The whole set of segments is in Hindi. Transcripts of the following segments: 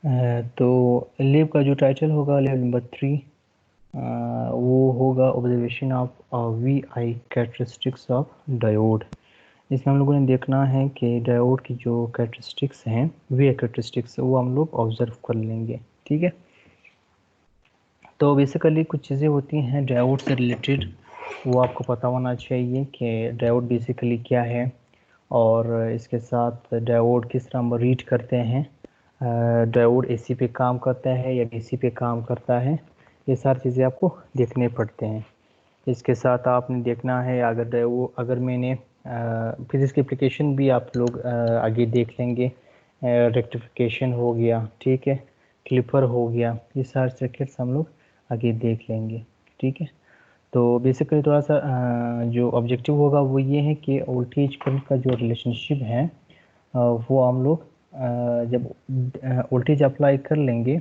तो लैब का जो टाइटल होगा लैब नंबर 3 वो होगा observation of V I characteristics of diode. इसमें हम लोगों ने देखना है कि डायोड की जो कैरेक्टरिस्टिक्स हैं वी आई कैरेक्टरिस्टिक्स वो हम लोग ऑब्जर्व कर लेंगे। ठीक है, तो बेसिकली कुछ चीज़ें होती हैं डायोड से रिलेटेड, वो आपको पता होना चाहिए कि डायोड बेसिकली क्या है और इसके साथ डायोड किस तरह हम रीड करते हैं, डायोड एसी पे काम करता है या डीसी पे काम करता है, ये सारी चीज़ें आपको देखने पड़ते हैं। इसके साथ आपने देखना है अगर मैंने फिर इसकी एप्लीकेशन भी आप लोग आगे देख लेंगे। रेक्टिफिकेशन हो गया, ठीक है, क्लिपर हो गया, ये सारे सर्किट्स हम लोग आगे देख लेंगे। ठीक है, तो बेसिकली थोड़ा सा जो ऑब्जेक्टिव होगा वो ये है कि वोल्टेज करंट का जो रिलेशनशिप है वो हम लोग जब वोल्टेज अप्लाई कर लेंगे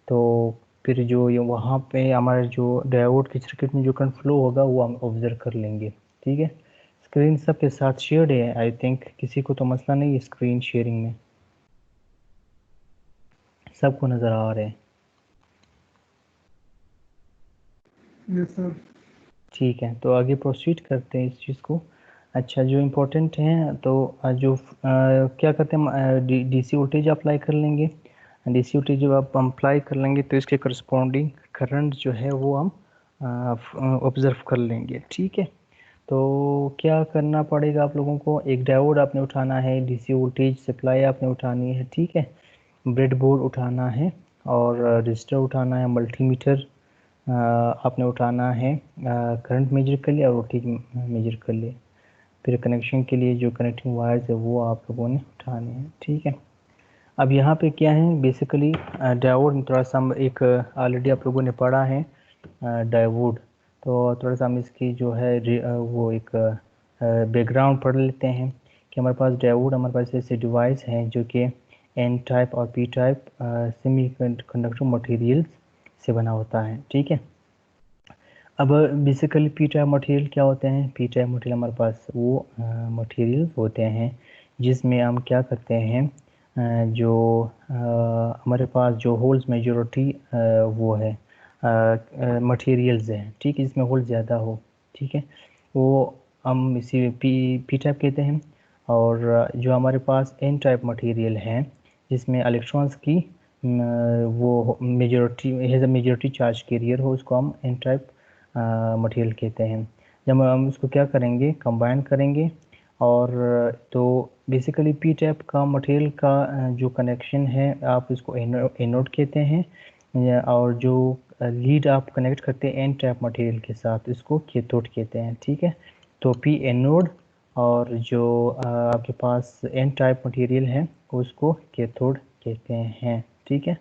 तो फिर जो ये वहाँ पे हमारे जो डायोड के सर्किट में जो करंट फ्लो होगा वो हम ऑब्जर्व कर लेंगे। ठीक है, स्क्रीन सबके साथ शेयर्ड है, आई थिंक किसी को तो मसला नहीं है स्क्रीन शेयरिंग में, सबको नज़र आ रहे हैं। Yes sir. ठीक है, तो आगे प्रोसीड करते हैं इस चीज़ को। अच्छा, जो इम्पोर्टेंट है तो जो क्या करते हैं डीसी वोल्टेज अप्लाई कर लेंगे। डीसी वोल्टेज जब आप अप्लाई कर लेंगे तो इसके करस्पॉन्डिंग करंट जो है वो हम ऑब्ज़र्व कर लेंगे। ठीक है, तो क्या करना पड़ेगा आप लोगों को, एक डायोड आपने उठाना है, डीसी वोल्टेज सप्लाई आपने उठानी है, ठीक है, ब्रेडबोर्ड उठाना है और रजिस्टर उठाना है, मल्टीमीटर आपने उठाना है, करंट मेजर कर लिया और वोल्टेज मेजर कर लिया, फिर कनेक्शन के लिए जो कनेक्टिंग वायर्स है वो आप लोगों ने उठाने हैं। ठीक है, अब यहाँ पे क्या है बेसिकली डायोड, थोड़ा सा हम एक ऑलरेडी आप लोगों ने पढ़ा है डायोड, तो थोड़ा सा हम इसकी जो है वो एक बैकग्राउंड पढ़ लेते हैं कि हमारे पास डायोड, हमारे पास ऐसे डिवाइस हैं जो कि एन टाइप और पी टाइप सेमीकंडक्टर मटेरियल से बना होता है। ठीक है, अब बेसिकली पी टाइप मटेरियल क्या होते हैं, पी टाइप मटेरियल हमारे पास वो मटेरियल होते हैं जिसमें हम क्या करते हैं जो हमारे पास जो होल्स मेजॉरिटी वो है मटेरियल्स हैं, ठीक है, जिसमें होल ज़्यादा हो, ठीक है, वो हम इसी पी टाइप कहते हैं। और जो हमारे पास एन टाइप मटेरियल है जिसमें इलेक्ट्रॉन्स की वो majority has a majority charge carrier हो, उसको हम एन टाइप मटेरियल कहते हैं। जब हम उसको क्या करेंगे, कंबाइन करेंगे, और तो बेसिकली पी टाइप का मटेरियल का जो कनेक्शन है आप इसको एनोड कहते हैं, और जो लीड आप कनेक्ट करते हैं एन टाइप मटेरियल के साथ इसको कैथोड कहते हैं। ठीक है, तो पी एनोड और जो आपके पास एन टाइप मटेरियल है उसको कैथोड कहते हैं। ठीक है,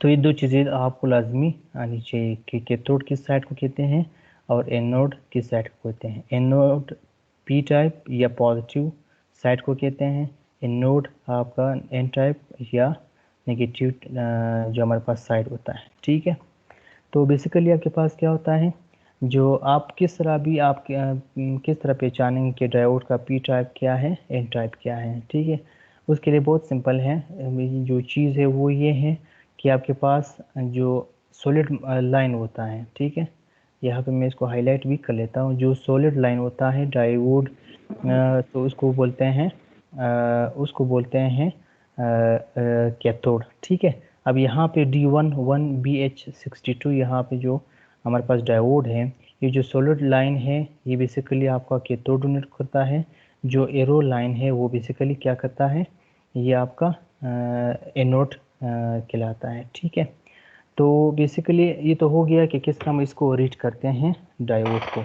तो ये दो चीज़ें आपको लाजमी आनी चाहिए कि कैथोड किस साइड को कहते हैं और एनोड किस साइड को कहते हैं। एनोड पी टाइप या पॉजिटिव साइड को कहते हैं, एनोड आपका एन टाइप या नेगेटिव जो हमारे पास साइड होता है। ठीक है, तो बेसिकली आपके पास क्या होता है, जो आप किस तरह भी आप किस तरह पहचानेंगे कि डायोड का पी टाइप क्या है, एन टाइप क्या है। ठीक है, उसके लिए बहुत सिंपल है, जो चीज़ है वो ये है कि आपके पास जो सॉलिड लाइन होता है, ठीक है, यहाँ पे मैं इसको हाईलाइट भी कर लेता हूँ, जो सॉलिड लाइन होता है डायोड तो उसको बोलते हैं कैथोड। ठीक है, अब यहाँ पे D11BH62 यहाँ पे जो हमारे पास डायोड है, ये जो सॉलिड लाइन है ये बेसिकली आपका कैथोड डोनेट करता है, जो एरो लाइन है वो बेसिकली क्या करता है, ये आपका एनोड कहलाता है। ठीक है, तो बेसिकली ये तो हो गया कि किस तरह हम इसको रीड करते हैं डायोड को।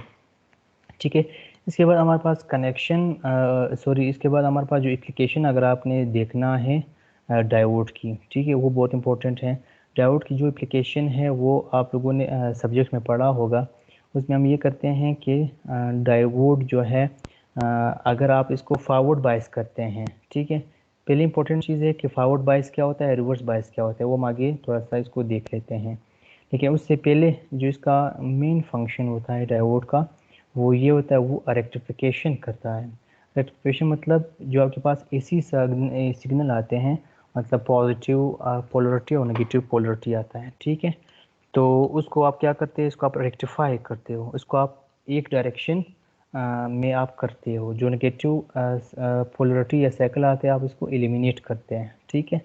ठीक है, इसके बाद हमारे पास इसके बाद हमारे पास जो एप्लीकेशन अगर आपने देखना है डायोड की, ठीक है, वो बहुत इंपॉर्टेंट है। डायोड की जो एप्लीकेशन है वो आप लोगों ने सब्जेक्ट में पढ़ा होगा, उसमें हम ये करते हैं कि डायोड जो है अगर आप इसको फॉरवर्ड बायस करते हैं, ठीक है, पहले इंपॉर्टेंट चीज़ है कि फॉरवर्ड बायस क्या होता है, रिवर्स बायस क्या होता है, वो हम आगे थोड़ा सा इसको देख लेते हैं। ठीक है, उससे पहले जो इसका मेन फंक्शन होता है डायोड का वो ये होता है, वो रेक्टिफिकेशन करता है। रेक्टिफिकेशन मतलब जो आपके पास एसी सिग्नल आते हैं मतलब पॉजिटिव पोलरिटी और नेगेटिव पोलरिटी आता है, ठीक है। तो उसको आप क्या करते हैं, इसको आप रेक्टिफाई करते हो, इसको आप एक डायरेक्शन में आप करते हो, जो नेगेटिव पोलरिटी या साइकिल आते हैं आप इसको एलिमिनेट करते हैं, ठीक है।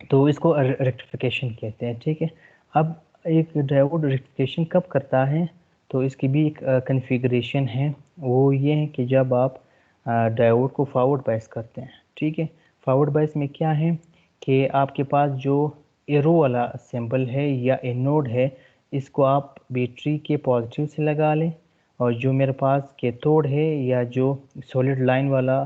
तो इसको रेक्टिफिकेशन कहते हैं, ठीक है। अब एक डायोड रेक्टिफिकेशन कब करता है, तो इसकी भी एक कन्फिग्रेशन है, वो ये है कि जब आप डायोड को फॉरवर्ड बायस करते हैं, ठीक है। फॉरवर्ड बायस में क्या है कि आपके पास जो एरो वाला सिंबल है या एनोड है, इसको आप बैटरी के पॉजिटिव से लगा लें, और जो मेरे पास कैथोड है या जो सॉलिड लाइन वाला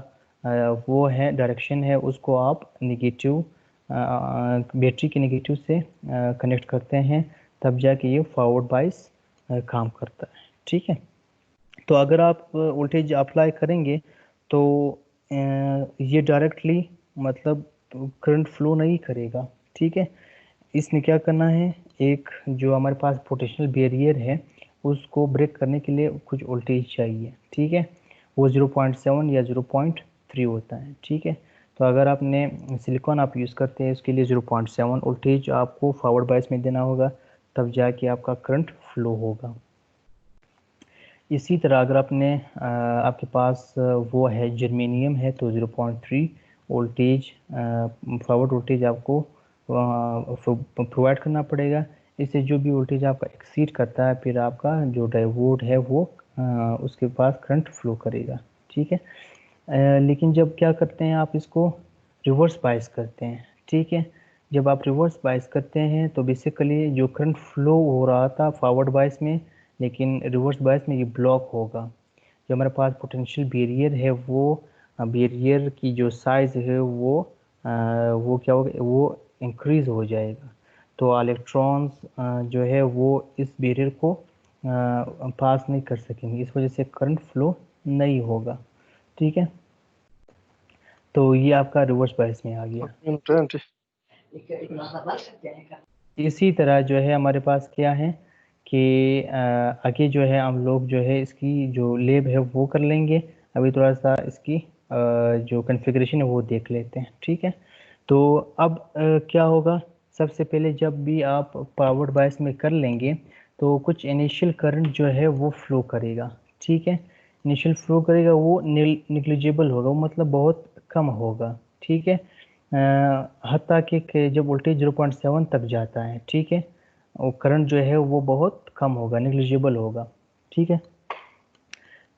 वो है डायरेक्शन है, उसको आप नेगेटिव बैटरी के नेगेटिव से कनेक्ट करते हैं, तब जाके ये फॉरवर्ड बायस काम करता है, ठीक है। तो अगर आप वोल्टेज अप्लाई करेंगे तो ये डायरेक्टली मतलब करंट फ्लो नहीं करेगा, ठीक है। इसमें क्या करना है, एक जो हमारे पास पोटेंशियल बैरियर है उसको ब्रेक करने के लिए कुछ वोल्टेज चाहिए, ठीक है। वो 0.7 या 0.3 होता है, ठीक है। तो अगर आपने सिलिकॉन आप यूज़ करते हैं, उसके लिए 0.7 वोल्टेज आपको फॉरवर्ड बायस में देना होगा, तब जाके आपका करंट फ्लो होगा। इसी तरह अगर आपने आपके पास वो है जर्मेनियम है, तो 0.3 वोल्टेज फॉरवर्ड वोल्टेज आपको प्रोवाइड करना पड़ेगा। इससे जो भी वोल्टेज आपका एक्सीड करता है, फिर आपका जो डायोड है वो उसके पास करंट फ्लो करेगा, ठीक है। लेकिन जब क्या करते हैं आप इसको रिवर्स बायस करते हैं, ठीक है। जब आप रिवर्स बायस करते हैं तो बेसिकली जो करंट फ्लो हो रहा था फॉरवर्ड बायस में, लेकिन रिवर्स बायस में ये ब्लॉक होगा। जो हमारे पास पोटेंशियल बैरियर है, वो बैरियर की जो साइज़ है वो क्या होगा, वो इंक्रीज़ हो जाएगा। तो इलेक्ट्रॉन्स जो है वो इस बैरियर को पास नहीं कर सकेंगे, इस वजह से करंट फ्लो नहीं होगा, ठीक है। तो ये आपका रिवर्स बायस में आ गया। इसी तरह जो है हमारे पास क्या है कि आगे जो है हम लोग जो है इसकी जो लेब है वो कर लेंगे। अभी थोड़ा सा इसकी जो कॉन्फ़िगरेशन है वो देख लेते हैं, ठीक है। तो अब क्या होगा, सबसे पहले जब भी आप पावर्ड बायस में कर लेंगे तो कुछ इनिशियल करंट जो है वो फ्लो करेगा, ठीक है। इनिशियल फ्लो करेगा, वो निग्लिजिबल होगा, वो मतलब बहुत कम होगा, ठीक है। हत्ता कि जब वोल्टेज 0.7 तक जाता है, ठीक है, और करंट जो है वो बहुत कम होगा, निग्लिजिबल होगा, ठीक है।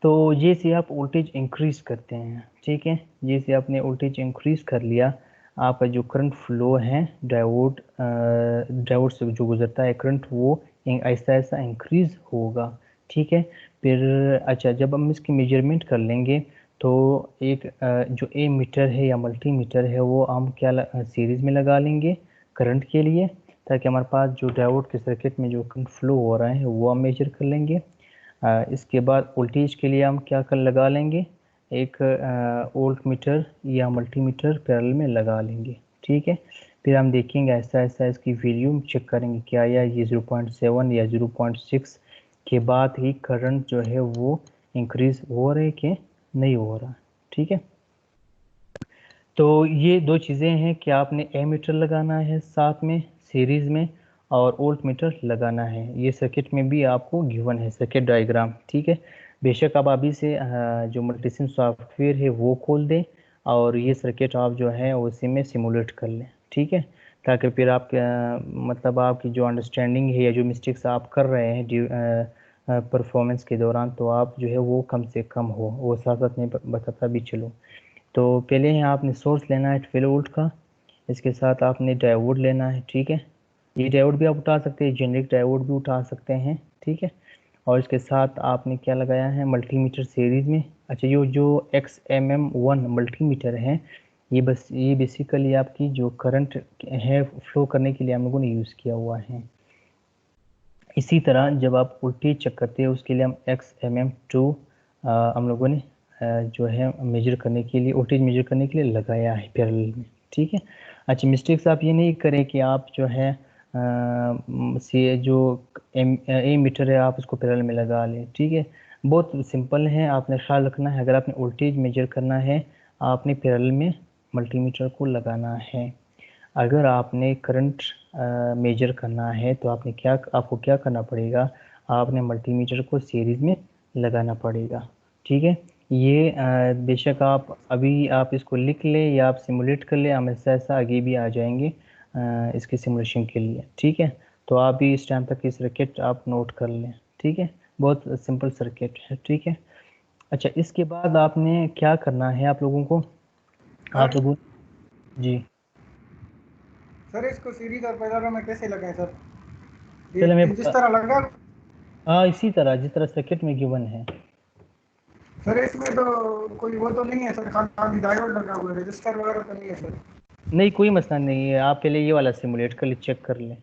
तो जैसे आप वोल्टेज इंक्रीज़ करते हैं, ठीक है, जैसे आपने वोल्टेज इंक्रीज़ कर लिया, आपका जो करंट फ्लो है डायोड से जो गुजरता है करंट, वो ऐसा ऐसा इंक्रीज़ होगा, ठीक है। फिर अच्छा, जब हम इसकी मेजरमेंट कर लेंगे तो एक जो ए मीटर है या मल्टीमीटर है वो हम क्या सीरीज़ में लगा लेंगे करंट के लिए, ताकि हमारे पास जो डायोड के सर्किट में जो करंट फ्लो हो रहा है वो हम मेजर कर लेंगे। इसके बाद वोल्टेज के लिए हम क्या कर लगा लेंगे, एक वोल्ट मीटर या मल्टीमीटर पैरेलल में लगा लेंगे, ठीक है। फिर हम देखेंगे ऐसा ऐसा इसकी वैल्यू चेक करेंगे क्या या ये 0.7 या 0.6 के बाद ही करंट जो है वो इंक्रीज़ हो रहा है कि नहीं हो रहा, ठीक है। तो ये दो चीज़ें हैं कि आपने एमीटर लगाना है साथ में सीरीज़ में, और वोल्ट मीटर लगाना है। ये सर्किट में भी आपको गिवन है सर्किट डायग्राम, ठीक है। बेशक आप अभी से जो मल्टीसिम सॉफ्टवेयर है वो खोल दें और ये सर्किट आप जो है उसी में सिमुलेट कर लें, ठीक है, ताकि फिर आप मतलब आपकी जो अंडरस्टैंडिंग है या जो मिस्टेक्स आप कर रहे हैं परफॉर्मेंस के दौरान, तो आप जो है वो कम से कम हो, वो साथ साथ में बताता भी चलो। तो पहले यहाँ आपने सोर्स लेना है 12 वोल्ट का, इसके साथ आपने डायोड लेना है, ठीक है। ये डायोड भी आप उठा सकते हैं, जेनरिक डायोड भी उठा सकते हैं, ठीक है। और इसके साथ आपने क्या लगाया है, मल्टीमीटर सीरीज़ में। अच्छा, जो XMM1 मल्टीमीटर है, ये बेसिकली आपकी जो करंट है फ्लो करने के लिए हम लोगों ने यूज़ किया हुआ है। इसी तरह जब आप वोल्टेज चेक करते हैं उसके लिए हम XMM2 हम लोगों ने जो है मेजर करने के लिए, वोल्टेज मेजर करने के लिए लगाया है पैरेलल में, ठीक है। अच्छा, मिस्टेक्स आप ये नहीं करें कि आप जो है से जो ए मीटर है आप उसको पैरेलल में लगा लें, ठीक है। बहुत सिंपल है, आपने ख्याल रखना है, अगर आपने वोल्टेज मेजर करना है आपने पैरेलल में मल्टीमीटर को लगाना है। अगर आपने करंट मेजर करना है तो आपको क्या करना पड़ेगा, आपने मल्टीमीटर को सीरीज में लगाना पड़ेगा। ठीक है, ये बेशक आप अभी आप इसको लिख लें या आप सिमुलेट कर लें, हम ऐसा आगे भी आ जाएंगे इसकी सिमुलेशन के लिए। ठीक है, तो आप भी इस टाइम तक इस सर्किट आप नोट कर लें। ठीक है, बहुत सिंपल सर्किट है। ठीक है, अच्छा इसके बाद आपने क्या करना है आप लोगों को, आप सर लोगों जी सर इसको सीरीज और पैरेलल में कैसे लगाएं सर? चलो मैं जिस तरह लगा। हाँ इसी तरह जिस तरह सर्किट में गिवन है। सर इसमें तो कोई वो तो नहीं है सर, खाली डायोड लगा हुआ है, रजिस्टर वगैरह तो नहीं है सर? नहीं कोई मसला नहीं है, आप पहले ये वाला सिमुलेट कर ले, चेक कर लें।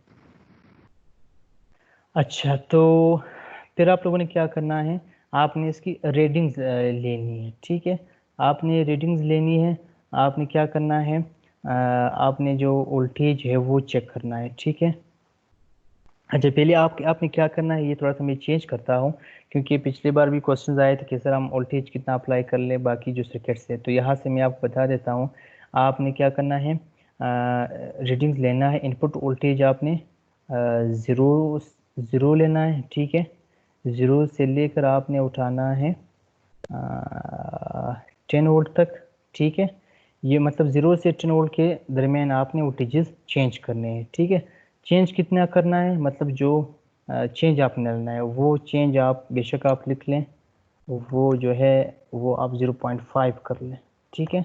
अच्छा तो फिर आप लोगों ने क्या करना है, आपने इसकी रीडिंग्स लेनी है। ठीक है, आपने रीडिंग्स लेनी है। आपने क्या करना है, आपने जो वोल्टेज है वो चेक करना है। ठीक है, अच्छा पहले आपने क्या करना है, ये थोड़ा सा मैं चेंज करता हूँ क्योंकि पिछली बार भी क्वेश्चन आए थे कि सर हम वोल्टेज कितना अप्लाई कर ले बाकी जो सर्किट्स है, तो यहाँ से मैं आपको बता देता हूँ। आपने क्या करना है, रीडिंग्स लेना है। इनपुट वोल्टेज आपने ज़ीरो ज़ीरो लेना है। ठीक है, ज़ीरो से लेकर आपने उठाना है 10 वोल्ट तक। ठीक है, ये मतलब 0 से 10 वोल्ट के दरमियान आपने वोल्टेजेस चेंज करने हैं। ठीक है, चेंज कितना करना है, मतलब जो चेंज आपने डालना है वो चेंज आप बेशक आप लिख लें, वो जो है वो आप 0.5 कर लें। ठीक है,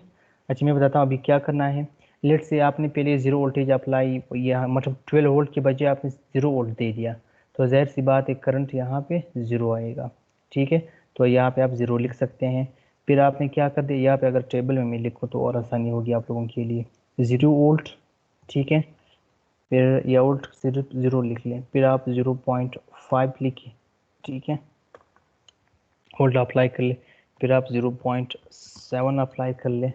अच्छा मैं बताता हूँ अभी क्या करना है। लेट से आपने पहले 0 वोल्टेज अप्लाई, या मतलब 12 वोल्ट के बजाय आपने 0 वोल्ट दे दिया, तो ज़ाहिर सी बात है करंट यहाँ पे 0 आएगा। ठीक है, तो यहाँ पे आप 0 लिख सकते हैं। फिर आपने क्या कर दिया, यहाँ पे अगर टेबल में मैं लिखूँ तो और आसानी होगी आप लोगों के लिए, 0 वोल्ट। ठीक है, फिर या वोल्ट सिर्फ 0 लिख लें, फिर आप 0.5 लिखिए। ठीक है, वोल्ट अप्लाई कर ले, फिर आप 0.7 अप्लाई कर ले,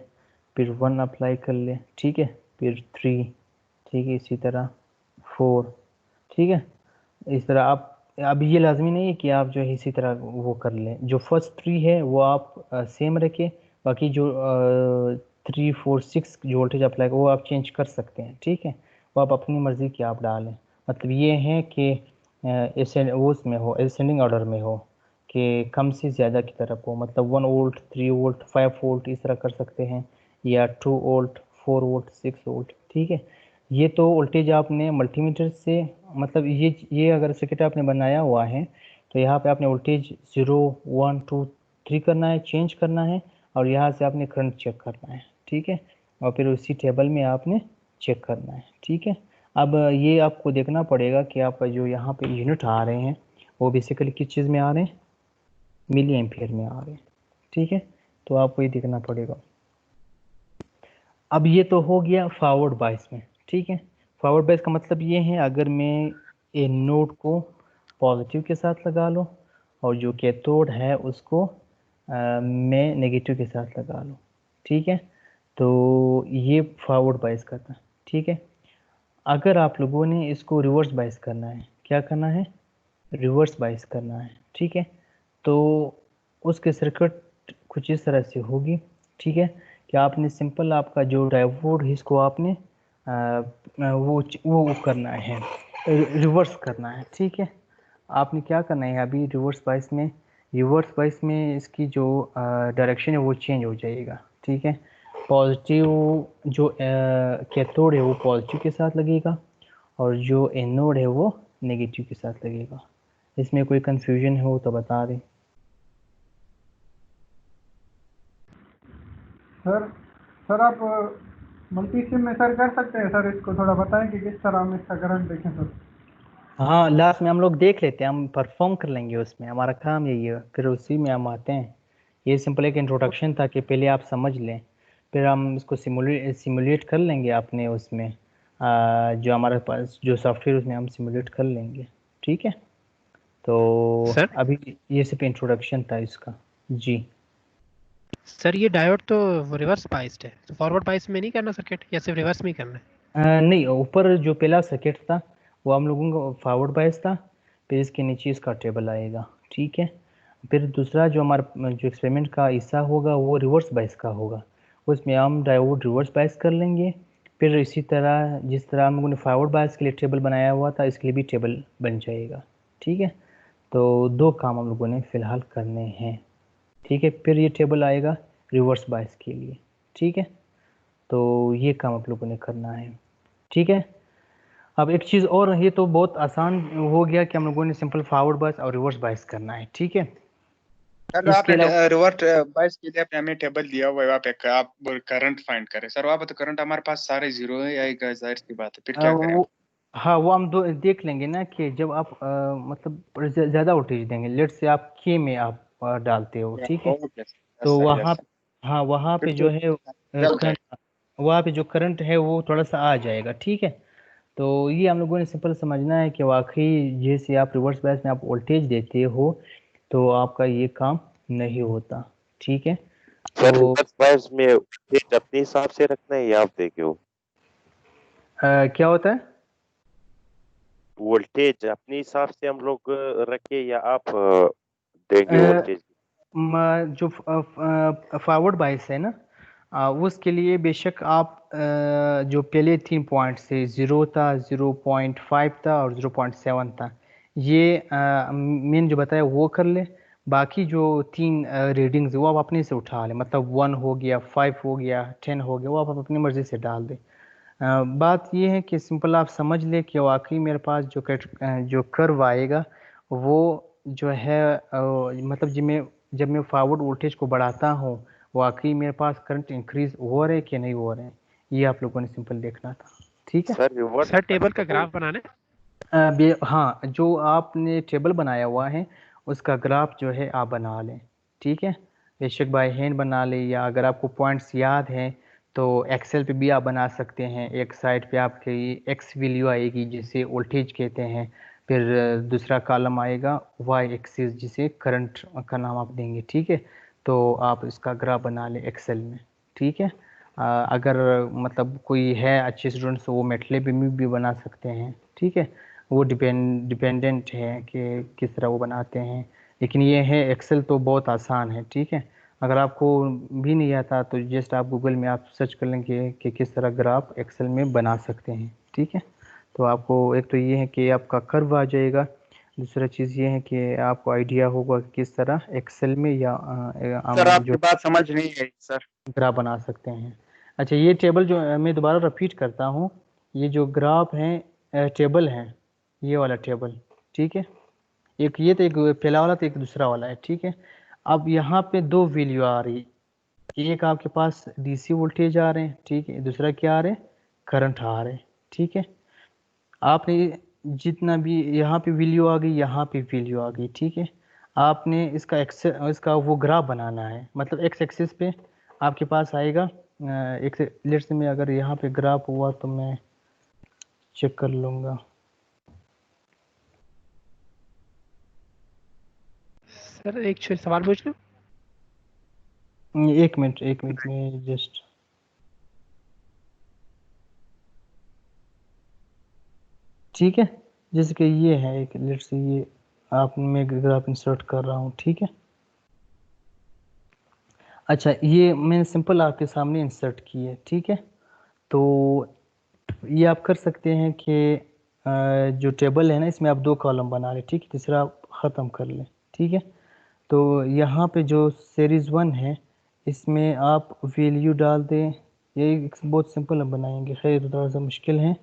फिर 1 अप्लाई कर ले। ठीक है, फिर 3। ठीक है, इसी तरह 4। ठीक है, इस तरह आप, अब ये लाजमी नहीं है कि आप जो है इसी तरह वो कर लें, जो फर्स्ट 3 है वो आप सेम रखें, बाकी जो 3 4 6 जो वोल्टेज अप्लाई वो आप चेंज कर सकते हैं। ठीक है, वो आप अपनी मर्ज़ी की आप डालें, मतलब ये है कि वो उसमें हो, असेंडिंग ऑर्डर में हो कि कम से ज़्यादा की तरफ हो, मतलब 1 वोल्ट 3 वोल्ट 5 वोल्ट इस तरह कर सकते हैं, या 2 वोल्ट 4 वोल्ट 6 वोल्ट। ठीक है, ये तो वोल्टेज आपने मल्टीमीटर से, मतलब ये अगर सर्किट आपने बनाया हुआ है तो यहाँ पे आपने वोल्टेज 0 1 2 3 करना है, चेंज करना है, और यहाँ से आपने करंट चेक करना है। ठीक है, और फिर उसी टेबल में आपने चेक करना है। ठीक है, अब ये आपको देखना पड़ेगा कि आपका जो यहाँ पे यूनिट आ रहे हैं वो बेसिकली किस चीज़ में आ रहे हैं, मिली एम्पियर में आ रहे हैं। ठीक है, तो आपको ये देखना पड़ेगा। अब ये तो हो गया फॉरवर्ड बायस में। ठीक है, फॉरवर्ड बायस का मतलब ये है अगर मैं ए नोड को पॉजिटिव के साथ लगा लूँ और जो कैथोड है उसको मैं नेगेटिव के साथ लगा लूँ। ठीक है, तो ये फॉरवर्ड बायस करता है। ठीक है, अगर आप लोगों ने इसको रिवर्स बायस करना है, क्या करना है, रिवर्स बायस करना है। ठीक है, तो उसके सर्किट कुछ इस तरह से होगी। ठीक है, कि आपने सिंपल आपका जो डायोड है इसको आपने वो करना है, रिवर्स करना है। ठीक है, आपने क्या करना है अभी रिवर्स बायस में इसकी जो डायरेक्शन है वो चेंज हो जाएगा। ठीक है, पॉजिटिव जो कैथोड है वो पॉजिटिव के साथ लगेगा और जो एनोड है वो नेगेटिव के साथ लगेगा। इसमें कोई कंफ्यूजन हो तो बता दें। सर सर आप मल्टी सिम में सर कर सकते हैं सर, इसको थोड़ा बताएं कि किस तरह हम इसका करंट देखें सर? हाँ लास्ट में हम लोग देख लेते हैं, हम परफॉर्म कर लेंगे उसमें, हमारा काम यही है, फिर उसी में हम आते हैं। ये सिंपल एक इंट्रोडक्शन था कि पहले आप समझ लें, फिर हम इसको सिमुलेट कर लेंगे अपने उसमें, जो हमारे पास जो सॉफ्टवेयर उसमें हम सिमुलेट कर लेंगे। ठीक है, तो सर अभी ये सिर्फ इंट्रोडक्शन था इसका। जी सर ये डायोड तो रिवर्स बाइस्ड है, तो फॉरवर्ड बाइस में नहीं करना सर्किट, या सिर्फ रिवर्स में ही करना है? नहीं, ऊपर जो पहला सर्किट था वो हम लोगों का फॉरवर्ड बायस था, फिर इसके नीचे इसका टेबल आएगा। ठीक है, फिर दूसरा जो हमारा जो एक्सपेरिमेंट का हिस्सा होगा वो रिवर्स बायस का होगा, उसमें हम डायोड रिवर्स बायस कर लेंगे। फिर इसी तरह जिस तरह हम लोगों ने फॉरवर्ड बायस के लिए टेबल बनाया हुआ था, इसके लिए भी टेबल बन जाएगा। ठीक है, तो 2 काम हम लोगों ने फ़िलहाल करने हैं। ठीक है, फिर ये टेबल आएगा रिवर्स बायस के लिए। ठीक है, तो ये काम आप लोगों ने करना है। ठीक है, अब एक चीज़ और, ये तो बहुत आसान हो गया कि हम लोगों ने सिंपल फॉरवर्ड बायस और रिवर्स बायस करना है। ठीक है, सर इसके आपने अलावा रिवर्ट बाइस के लिए आपने हमें टेबल दिया हुआ है, आप करंट फाइंड करें सर। वहाँ पर तो करंट हमारे पास सारे जीरो है, यही जाहिर सी बात है, फिर क्या करें वो, हाँ वो हम देख लेंगे ना कि जब आप मतलब ज़्यादा वोल्टेज देंगे, लेट से आप के में आप डालते हो। ठीक है, ओके तो सर, वहाँ, हाँ वहाँ फिर पे तो जो है चल करंट, वहाँ पे जो करंट है वो थोड़ा सा आ जाएगा। ठीक है, तो ये हम लोगों ने सिंपल समझना है कि वाकई जैसे आप रिवर्स बायस में आप वोल्टेज देते हो तो आपका ये काम नहीं होता। ठीक है, सर तो रिवर्स बायस में वोल्टेज अपने हिसाब से रखना है या आप देखे हो? क्या होता है? वोल्टेज अपने हिसाब से हम लोग रखे या आप देंगे वोल्टेज? जो फॉरवर्ड बायस है ना, उसके लिए बेशक आप जो पहले 3 पॉइंट से 0 था, 0.5 था और 0.7 था, ये मैंने जो बताया वो कर ले। बाकी जो 3 रीडिंग्स वो आप अपने से उठा लें, मतलब 1 हो गया, 5 हो गया, 10 हो गया, वो आप अपनी मर्ज़ी से डाल दें। बात ये है कि सिंपल आप समझ लें कि वाकई मेरे पास जो कर्व आएगा वो जो है मतलब जब मैं फॉरवर्ड वोल्टेज को बढ़ाता हूँ, वाकई मेरे पास करंट इंक्रीज हो रहे कि नहीं हो रहे हैं, ये आप लोगों ने सिंपल देखना था। ठीक है सर रिवर्स सर टेबल का ग्राफ बनाना है। हाँ, जो आपने टेबल बनाया हुआ है उसका ग्राफ जो है आप बना लें। ठीक है, बेशक बाय हैंड बना लें, या अगर आपको पॉइंट्स याद हैं तो एक्सेल पे भी आप बना सकते हैं। एक साइड पे आपकी एक्स वैल्यू आएगी जिसे वोल्टेज कहते हैं, फिर दूसरा कॉलम आएगा वाई एक्सिस जिसे करंट का नाम आप देंगे। ठीक है, तो आप इसका ग्राफ बना लें एक्सेल में। ठीक है, अगर मतलब कोई है अच्छे स्टूडेंट्स तो वो मैटलैब में भी बना सकते हैं। ठीक है, वो डिपेंडेंट है कि किस तरह वो बनाते हैं, लेकिन ये है एक्सेल तो बहुत आसान है। ठीक है, अगर आपको भी नहीं आता तो जस्ट आप गूगल में आप सर्च कर लेंगे कि किस तरह ग्राफ एक्सेल में बना सकते हैं। ठीक है, तो आपको एक तो ये है कि आपका कर्व आ जाएगा, दूसरा चीज़ ये है कि आपको आइडिया होगा कि किस तरह एक्सेल में या सर हम आपकी जो बात समझ नहीं आई सर। ग्राफ बना सकते हैं। अच्छा, ये टेबल जो मैं दोबारा रिपीट करता हूँ, ये जो ग्राफ है टेबल है, ये वाला टेबल। ठीक है, एक ये तो एक पहला वाला तो एक दूसरा वाला है। ठीक है, अब यहाँ पे 2 वैल्यू आ रही है, एक आपके पास डीसी वोल्टेज आ रहे हैं, ठीक है, दूसरा क्या आ रहे हैं, करंट आ रहे हैं। ठीक है, आपने जितना भी यहाँ पे वैल्यू आ गई, यहाँ पे वैल्यू आ गई। ठीक है, आपने इसका वो ग्राफ बनाना है, मतलब एक्स एक्सिस पे आपके पास आएगा एक लेट से मैं अगर यहाँ पे ग्राफ हुआ तो मैं चेक कर लूँगा। सर एक सवाल पूछ लूं? एक मिनट में जस्ट, ठीक है, जैसे कि ये है एक लेट से, ये आप मैं ग्राफ इंसर्ट कर रहा हूँ। ठीक है, अच्छा ये मैंने सिंपल आपके सामने इंसर्ट की है। ठीक है, तो ये आप कर सकते हैं कि जो टेबल है ना इसमें आप 2 कॉलम बना लें। ठीक है, तीसरा आप ख़त्म कर लें। ठीक है, तो यहाँ पे जो सीरीज़ 1 है इसमें आप वैल्यू डाल दें। ये बहुत सिंपल हम बनाएंगे, खैर थोड़ा सा मुश्किल है,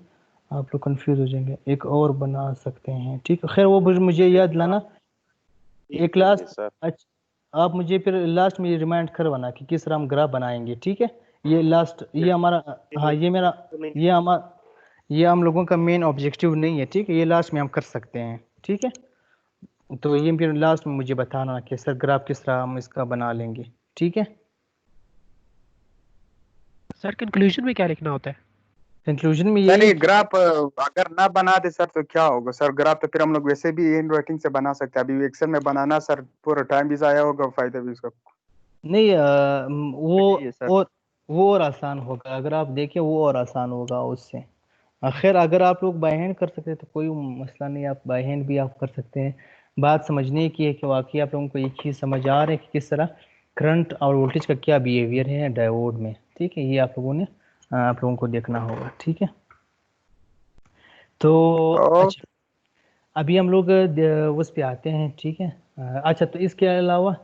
आप लोग कंफ्यूज हो जाएंगे। एक और बना सकते हैं, ठीक है, खैर वो मुझे याद लाना एक लास्ट। सर अच्छा, आप मुझे फिर लास्ट में ये रिमाइंड करवाना कि किस तरह हम ग्राफ बनाएंगे। ठीक है, ये लास्ट, ये हमारा, हाँ ये मेरा, ये हम लोगों का मेन ऑब्जेक्टिव नहीं है। ठीक है, ये लास्ट में हम कर सकते हैं। ठीक है, तो ये फिर लास्ट में मुझे बताना कि सर ग्राफ किस तरह हम इसका बना लेंगे। ठीक है, सर कंक्लूजन में क्या लिखना होता है? कंक्लूजन में सर यही ये ग्राफ अगर ना बना दे सर तो क्या होगा सर? ग्राफ तो फिर हम लोग वैसे भी हैंड राइटिंग से बना सकते हैं, अभी एक्सेल में बनाना सर पूरा टाइम भी जाया होगा, फायदा भी उसका नहीं, नहीं है सर। वो और आसान होगा, अगर आप देखें वो और आसान होगा उससे। खैर अगर आप लोग बाय हैंड कर सकते हैं तो कोई मसला नहीं, आप बाय हैंड भी आप कर सकते हैं। बात समझने की है कि वाकई आप लोगों को एक चीज़ समझ आ रहा है कि किस तरह करंट और वोल्टेज का क्या बिहेवियर है डायोड में। ठीक है, ये आप लोगों को देखना होगा। ठीक है, तो और अच्छा अभी हम लोग उस पे आते हैं। ठीक है, अच्छा तो इसके अलावा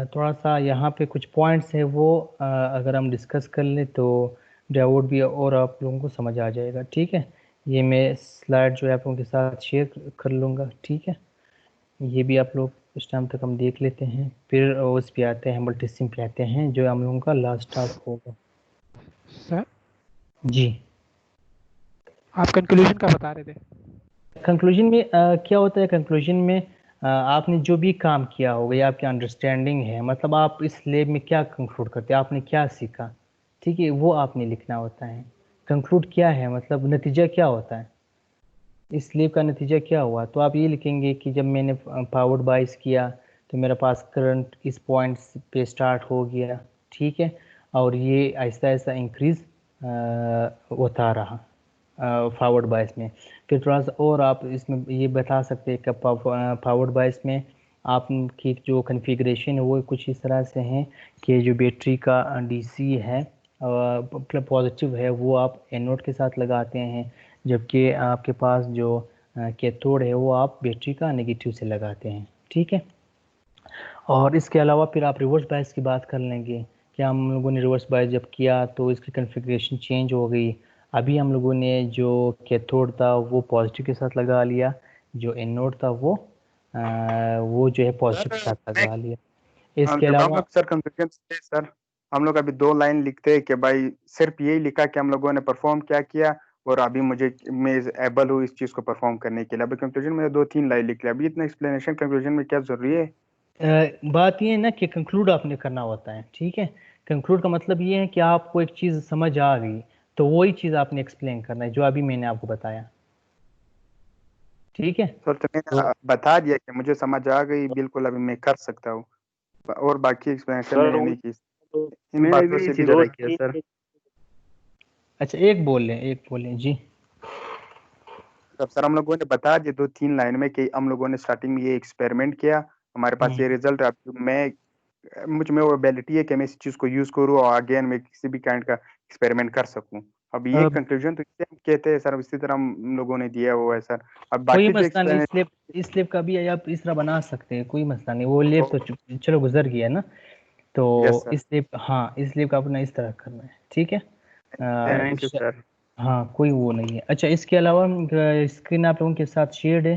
थोड़ा सा यहाँ पे कुछ पॉइंट्स है वो अगर हम डिस्कस कर लें तो डाउट भी और आप लोगों को समझ आ जाएगा। ठीक है, ये मैं स्लाइड जो है आप लोगों के साथ शेयर कर लूँगा। ठीक है, ये भी आप लोग इस टाइम तक हम देख लेते हैं, फिर उस पे आते हैं, मल्टीसिम पे आते हैं जो हम लोगों का लास्ट टास्क होगा। सर जी, आप कंक्लूजन का बता रहे थे। कंक्लूजन में क्या होता है, कंक्लूजन में आपने जो भी काम किया होगा या आपकी अंडरस्टैंडिंग है, मतलब आप इस लैब में क्या कंक्लूड करते हैं, आपने क्या सीखा, ठीक है, वो आपने लिखना होता है। कंक्लूड क्या है, मतलब नतीजा क्या होता है, इस लैब का नतीजा क्या हुआ, तो आप ये लिखेंगे कि जब मैंने पावर्ड बाइस किया तो मेरा पास करंट इस पॉइंट पे स्टार्ट हो गया। ठीक है, और ये आहिस्ता आहिस्ता इंक्रीज होता रहा फॉरवर्ड बायस में। फिर थोड़ा सा और आप इसमें ये बता सकते हैं कि फॉरवर्ड बायस में आपकी जो कॉन्फ़िगरेशन है वो कुछ इस तरह से हैं कि जो बैटरी का डीसी है पॉजिटिव है वो आप एनोड के साथ लगाते हैं, जबकि आपके पास जो कैथोड है वो आप बैटरी का नेगेटिव से लगाते हैं। ठीक है, और इसके अलावा फिर आप रिवर्स बायस की बात कर लेंगे कि हम लोगों ने रिवर्स बायस जब किया तो इसकी कॉन्फ़िगरेशन चेंज हो गई। अभी हम लोगों ने जो कैथोड था वो पॉजिटिव के साथ लगा लिया, जो एनोड था वो जो है पॉजिटिव के साथ लगा लिया। इसके जब हम अलावा लोग सर कंक्लूजन सर हम लोग अभी 2 लाइन लिखते हैं कि भाई सिर्फ यही लिखा कि हम लोगों ने परफॉर्म क्या किया और अभी मैं एबल हूँ इस चीज को परफॉर्म करने के लिए। अभी कंक्लूजन में 2-3 लाइन लिख लिया, अभी इतना एक्सप्लेनेशन कंक्लूजन में क्या जरूरी है? बात ये है ना कि कंक्लूड आपने करना होता है। ठीक है, कंक्लूड का मतलब ये है कि आपको एक चीज़ समझ आ गई तो वही चीज़ आपने एक्सप्लेन करना है जो अभी मैंने आपको बताया। ठीक है, सर तो तो मैंने बता दिया कि मुझे समझ आ गई, बिल्कुल अभी मैं कर सकता हूँ और बाकी एक्सप्लेनेशन सर मैंने नहीं की। तो इन मैंने बातों भी से इसी भी दो तरह किया तीन सर। अच्छा एक बोल लें जी। तब सर हम लोगों ने बता दिया 2-3 लाइन में कि हम लोगों ने स्टार्टिंग में ये एक्सपेरिमेंट किया, हमारे पास ये रिजल्ट है। अब मुझ में वो एबिलिटी है कि मैं इस चीज को यूज करूँ और आगे मैं किसी भी काइंड का एक्सपेरिमेंट कर सकूं। अब ये अब कंक्लूजन तो इसे हम कहते हैं सर, इसी तरह हम लोगों ने दिया हुआ है सर। अब कोई बाकी जो मसला नहीं, एक्सप्लेनेशन। इस लिप का भी आप इस तरह बना सकते हैं, कोई मसला नहीं, वो लिप तो चलो गुजर गया ना, तो यस सर, इस लिप, हाँ इस लिप का अपना इस तरह करना है। ठीक है, थैंक यू सर। हाँ कोई वो नहीं है। अच्छा इसके अलावा स्क्रीन आप लोगों के साथ शेयर्ड है,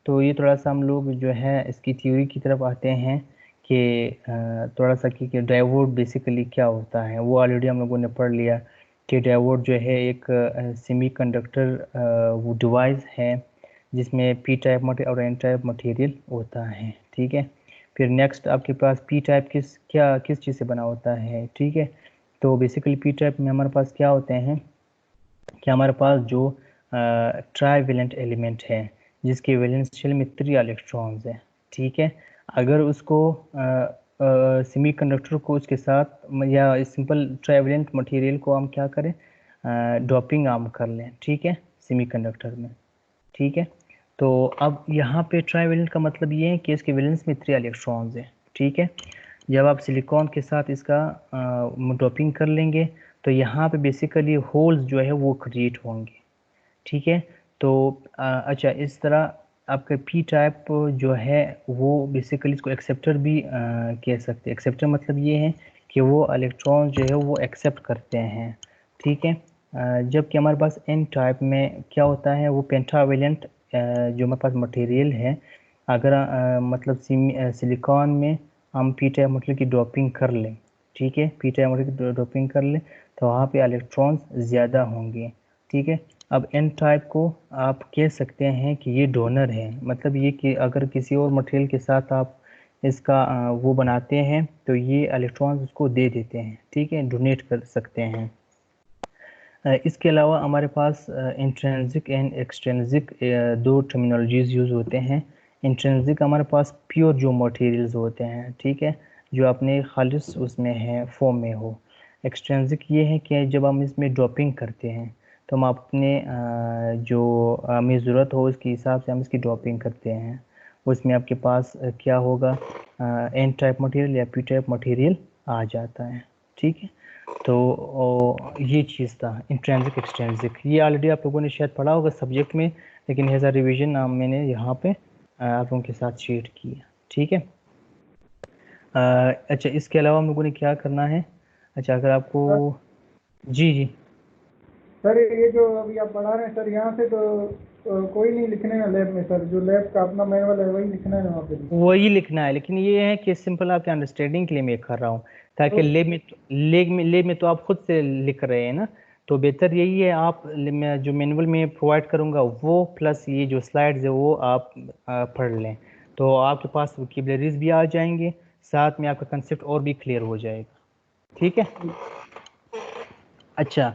तो ये थोड़ा सा हम लोग जो है इसकी थ्योरी की तरफ आते हैं कि थोड़ा सा कि डायोड बेसिकली क्या होता है, वो ऑलरेडी हम लोगों ने पढ़ लिया कि डायोड जो है एक सेमीकंडक्टर वो डिवाइस है जिसमें पी टाइप मटेरियल और एन टाइप मटेरियल होता है। ठीक है, फिर नेक्स्ट आपके पास पी टाइप किस चीज़ से बना होता है। ठीक है, तो बेसिकली पी टाइप में हमारे पास क्या होते हैं कि हमारे पास जो ट्राईवेलेंट एलिमेंट है जिसके वैलेंस शेल में 3 इलेक्ट्रॉन्स हैं। ठीक है, अगर उसको सेमीकंडक्टर को उसके साथ या सिंपल ट्राईवेलेंट मटेरियल को हम क्या करें, डोपिंग हम कर लें। ठीक है, सेमीकंडक्टर में। ठीक है, तो अब यहाँ पे ट्राईवेलेंट का मतलब ये है कि इसके वैलेंस में 3 इलेक्ट्रॉन्स हैं। ठीक है, जब आप सिलिकॉन के साथ इसका डोपिंग कर लेंगे तो यहाँ पे बेसिकली होल्स जो है वो क्रिएट होंगे। ठीक है, तो अच्छा इस तरह आपका पी टाइप जो है वो बेसिकली इसको एक्सेप्टर भी कह सकते हैं। एक्सेप्टर मतलब ये है कि वो इलेक्ट्रॉन जो है वो एक्सेप्ट करते हैं। ठीक है, जबकि हमारे पास एन टाइप में क्या होता है, वो पेंटावेलेंट जो हमारे पास मटेरियल है, अगर मतलब सिलिकॉन में हम पी टाइप मटेरियल की डोपिंग कर लें, ठीक है, पी टाइप मटेरियल की डोपिंग कर लें तो वहाँ पे इलेक्ट्रॉन्स ज़्यादा होंगे। ठीक है, अब एन टाइप को आप कह सकते हैं कि ये डोनर है, मतलब ये कि अगर किसी और मटेरियल के साथ आप इसका वो बनाते हैं तो ये इलेक्ट्रॉन्स उसको दे देते हैं। ठीक है, डोनेट कर सकते हैं। इसके अलावा हमारे पास intrinsic and extrinsic 2 terminologies use होते हैं। इंट्रिंसिक हमारे पास प्योर जो मटेरियल्स होते हैं, ठीक है, जो अपने खालिस उसमें है फॉर्म में हो। एक्सट्रिंसिक ये है कि जब हम इसमें ड्रॉपिंग करते हैं तो हम अपने जो हमें ज़रूरत हो उसके हिसाब से हम इसकी ड्रॉपिंग करते हैं। उसमें आपके पास क्या होगा, एन टाइप मटेरियल या पी टाइप मटेरियल आ जाता है। ठीक है, तो ये चीज़ था इंट्रिंसिक एक्सट्रिंसिक, ये ऑलरेडी आप लोगों ने शायद पढ़ा होगा सब्जेक्ट में, लेकिन एज अ रिविजन मैंने यहाँ पे आप लोगों के साथ शेयर किया। ठीक है। अच्छा, इसके अलावा हम लोगों ने क्या करना है? अच्छा, अगर आपको जी जी सर ये जो अभी आप पढ़ा रहे हैं सर, यहाँ से तो कोई नहीं लिखने है लैब में सर, जो लैब का अपना मैनुअल है वही लिखना है वहाँ पे भी। वही लिखना है, लेकिन ये है कि सिंपल आपके अंडरस्टैंडिंग के लिए मैं कर रहा हूँ, ताकि तो लेब में तो आप खुद से लिख रहे हैं ना, तो बेहतर यही है आप मैं जो मैनुअल में प्रोवाइड करूँगा वो प्लस ये जो स्लाइड्स है वो आप पढ़ लें, तो आपके पास वोकैबुलरीज भी आ जाएंगे, साथ में आपका कंसेप्ट और भी क्लियर हो जाएगा। ठीक है। अच्छा,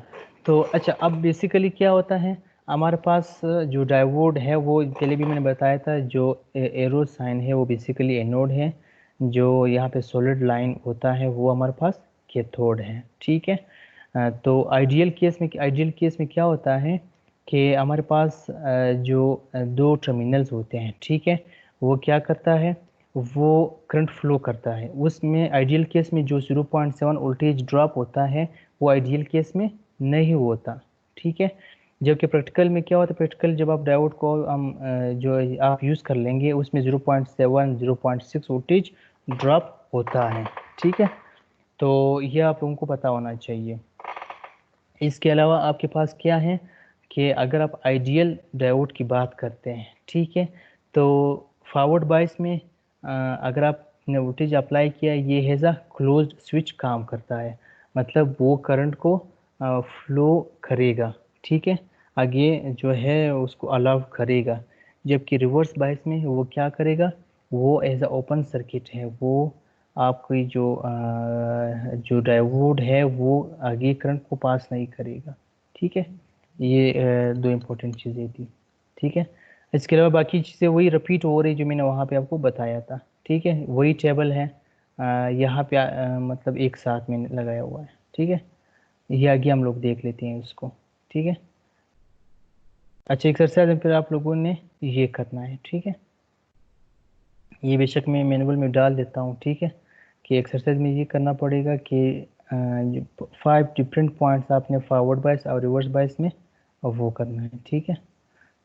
तो अच्छा अब बेसिकली क्या होता है हमारे पास जो डायोड है वो पहले भी मैंने बताया था, जो एरो साइन है वो बेसिकली एनोड है, जो यहाँ पे सॉलिड लाइन होता है वो हमारे पास कैथोड है। ठीक है। तो आइडियल केस में क्या होता है कि हमारे पास जो दो टर्मिनल्स होते हैं, ठीक है, वो क्या करता है, वो करंट फ्लो करता है, उसमें आइडियल केस में जो 0.7 वोल्टेज ड्रॉप होता है वो आइडियल केस में नहीं होता। ठीक है। जबकि प्रैक्टिकल में क्या होता है, प्रैक्टिकल जब आप डायोड को हम जो आप यूज़ कर लेंगे उसमें 0.7 0.6 वोल्टेज ड्रॉप होता है। ठीक है। तो ये आप लोगों को पता होना चाहिए। इसके अलावा आपके पास क्या है कि अगर आप आइडियल डायोड की बात करते हैं, ठीक है, तो फॉरवर्ड बायस में अगर आपने वोल्टेज अप्लाई किया, ये हैज़ अ क्लोज्ड स्विच काम करता है, मतलब वो करंट को फ्लो करेगा। ठीक है, आगे जो है उसको अलाउ करेगा। जबकि रिवर्स बायस में वो क्या करेगा, वो एज अ ओपन सर्किट है, वो आपकी जो डायोड है वो आगे करंट को पास नहीं करेगा। ठीक है, ये दो इम्पोर्टेंट चीज़ें थी। ठीक है। इसके अलावा बाकी चीज़ें वही रिपीट हो रही जो मैंने वहाँ पे आपको बताया था। ठीक है, वही टेबल है यहाँ पे मतलब एक साथ में लगाया हुआ है। ठीक है, ये आगे हम लोग देख लेते हैं उसको। ठीक है। अच्छा, एक्सरसाइज फिर आप लोगों ने ये करना है। ठीक है, ये बेशक मैं मैनुअल में डाल देता हूँ। ठीक है, कि एक्सरसाइज में ये करना पड़ेगा कि 5 डिफरेंट पॉइंट्स आपने फॉरवर्ड बायस और रिवर्स बायस में वो करना है। ठीक है,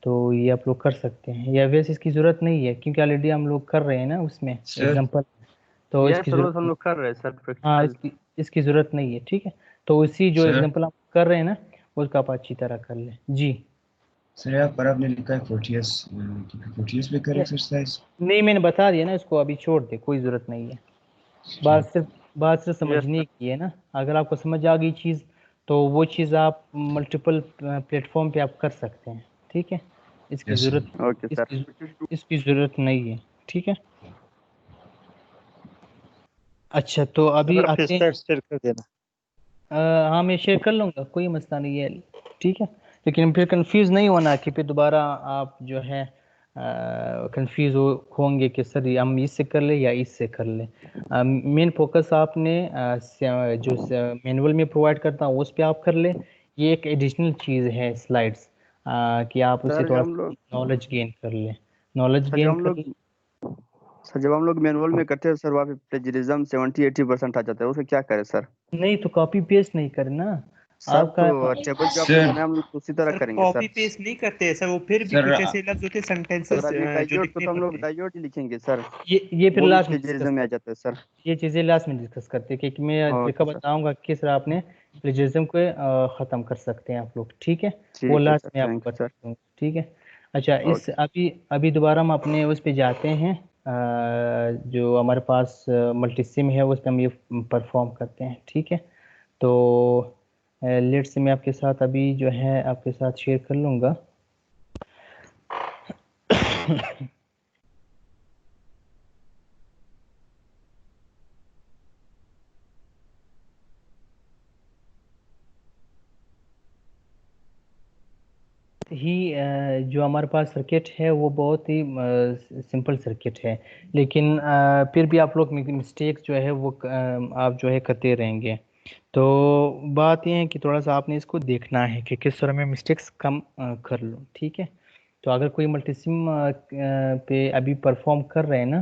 तो ये आप लोग कर सकते हैं, या वैसे इसकी ज़रूरत नहीं है क्योंकि ऑलरेडी हम लोग कर रहे हैं ना उसमें एग्जांपल, तो यस इसकी सर, बस ज़रूरत हम लोग कर रहे हैं सर हाँ प्रैक्टिकल। इसकी ज़रूरत नहीं है। ठीक है, तो इसी जो सर एग्जांपल हम कर रहे हैं ना उसका आप अच्छी तरह कर लें। जी सर यहाँ पर आपने लिखा है फोर्टियस, फोर्टियस पे कर एक्सरसाइज। नहीं, मैंने बता दिया ना, इसको अभी छोड़ दे, कोई ज़रूरत नहीं है। बात सिर्फ यस समझने की है ना, अगर आपको समझ आ गई चीज़ तो वो चीज़ आप मल्टीपल प्लेटफॉर्म पे आप कर सकते हैं। ठीक है, इसकी यस ज़रूरत सर। Okay sir. इसकी ज़रूरत नहीं है। ठीक है। अच्छा, तो अभी सर आप आते हैं स्लाइड शेयर कर देना। हाँ मैं शेयर कर लूँगा, कोई मसला नहीं है। ठीक है, लेकिन फिर कंफ्यूज नहीं होना कि फिर दोबारा आप जो है कंफ्यूज होंगे कि सर ये हम इससे कर ले या इससे कर ले। मेन फोकस आपने जो मैनुअल में प्रोवाइड करता हूँ उस पर आप कर ले, ये एक एडिशनल चीज़ है स्लाइड्स, कि आप उससे सर जब थोड़ा हम लोग नॉलेज गेन कर ले, नॉलेज सर जब गेन हम कर लोग ले। सर जब हम लोग मैनुअल में करते हैं सर, वहाँ पे प्लेजरिज्म 70-80% आ जाता है, उसे क्या करें सर? नहीं तो कॉपी पेस्ट नहीं करना सर आपका। तो टेबल जो आपने सर बनाया हम लोग उसी तरह सर करेंगे कॉपी सर। पेस्ट नहीं करते हैं सर, वो फिर भी सर कुछ ऐसे लफ्ज होते हैं सेंटेंसेस सर अभी जो डायोड को लिखने तो हम लोग पड़ते हैं। डायोड ही लिखेंगे सर, ये फिर वो भी लास्ट में डिस्कस प्लेजरिज्म में आ करते जाता है सर। हैं, ये चीज़ें लास्ट में डिस्कस करते हैं, क्योंकि मैं तरीका ओके सर, बताऊंगा किस तरह आपने प्लेजरिज्म को ख़त्म कर सकते हैं आप लोग। ठीक है, वो ठीक है लास्ट सर, में आपको थैंक यू बता सर। दूंगा। ठीक है। अच्छा, इस ओके अभी अभी दोबारा हम अपने उस पे जाते हैं, जो हमारे पास मल्टी सिम है उस पर हम ये परफॉर्म करते हैं। ठीक है, तो लेट से मैं आपके साथ अभी जो है आपके साथ शेयर कर लूँगा। ही जो हमारे पास सर्किट है वो बहुत ही सिंपल सर्किट है, लेकिन फिर भी आप लोग मिस्टेक जो है वो आप जो है करते रहेंगे। तो बात ये है कि थोड़ा सा आपने इसको देखना है कि किस तरह में मिस्टेक्स कम कर लो। ठीक है, तो अगर कोई मल्टीसिम पे अभी परफॉर्म कर रहे हैं ना,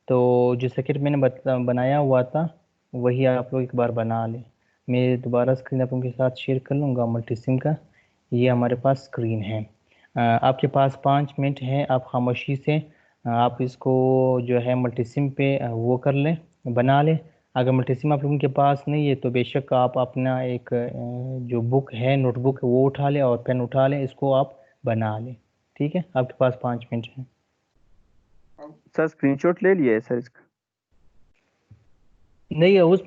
तो जो सर्किट मैंने बनाया हुआ था वही आप लोग एक बार बना लें, मैं दोबारा स्क्रीन आप उनके साथ शेयर कर लूँगा मल्टी सिम का। ये हमारे पास स्क्रीन है। आपके पास 5 मिनट है, आप खामोशी से आप इसको जो है मल्टी सिम पे वो कर लें, बना लें। अगर मल्टी सिम आप लोगों के पास नहीं है तो बेशक आप अपना एक जो बुक है, नोटबुक है, वो उठा लें और पेन उठा लें, इसको आप बना लें। ठीक है, आपके पास 5 मिनट है। सर स्क्रीनशॉट ले लिया है सर इसका? नहीं, उस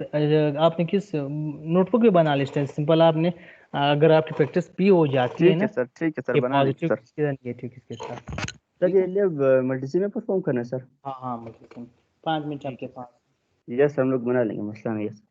आपने किस नोटबुक पे बना लिया? सिंपल आपने अगर आपकी प्रैक्टिस भी हो जाती है ना ठीक है सर कि बना लेंगे पॉजिटिव सर। चीज़ नेगेटिव किसके साथ। सर ये लिए मल्टी में परफॉर्म करना है सर? हाँ हाँ, मतलब 5 मिनट ठीक आपके है पास। सर, यस हम लोग बना लेंगे, मसला नहीं है सर।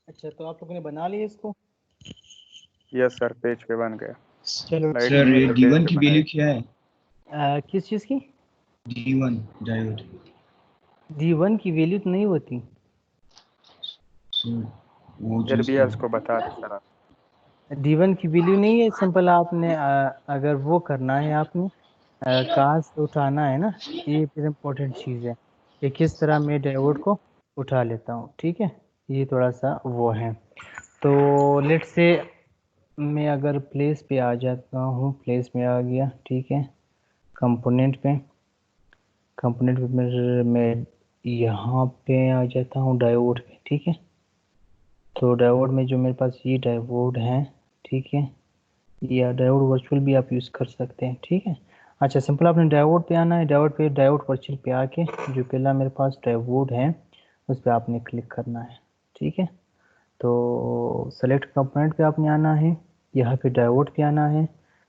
अच्छा, तो आप लोगों ने बना लिया इसको? यस सर, पेज पे बन गया। चलो। लाइट सर नहीं है ये तो पेज D1 पे की बनाया। वैल्यू क्या है? किस चीज़ की? D1 diode. D1 की वैल्यू तो नहीं होती। सर वो इधर चूज भी है, कर। उसको बता दे सर आप। D1 की वैल्यू नहीं है, सिंपल आपने अगर वो करना है आपने कहाँ से उठाना है ना, ये फिर इम्पोर्टेंट चीज़ है कि किस तरह मैं डायोड को उठा लेता हूँ। ठीक है, ये थोड़ा सा वो है। तो लेट से मैं अगर प्लेस पे आ जाता हूँ, प्लेस में आ गया। ठीक है, कंपोनेंट पे मैं यहाँ पे आ जाता हूँ डायोड पे। ठीक है, तो डायोड में जो मेरे पास ये डायोड है, ठीक है, या डायोड वर्चुअल भी आप यूज़ कर सकते हैं। ठीक है, अच्छा सिंपल आपने डायोड पे आना है। डायोड पे डायोड वर्चुअल पे आके जो पहला मेरे पास डायोड है उस पर आपने क्लिक करना है। ठीक है, तो सेलेक्ट कंपोनेंट पे आपने आना है, यहाँ पे डायोड पे आना है,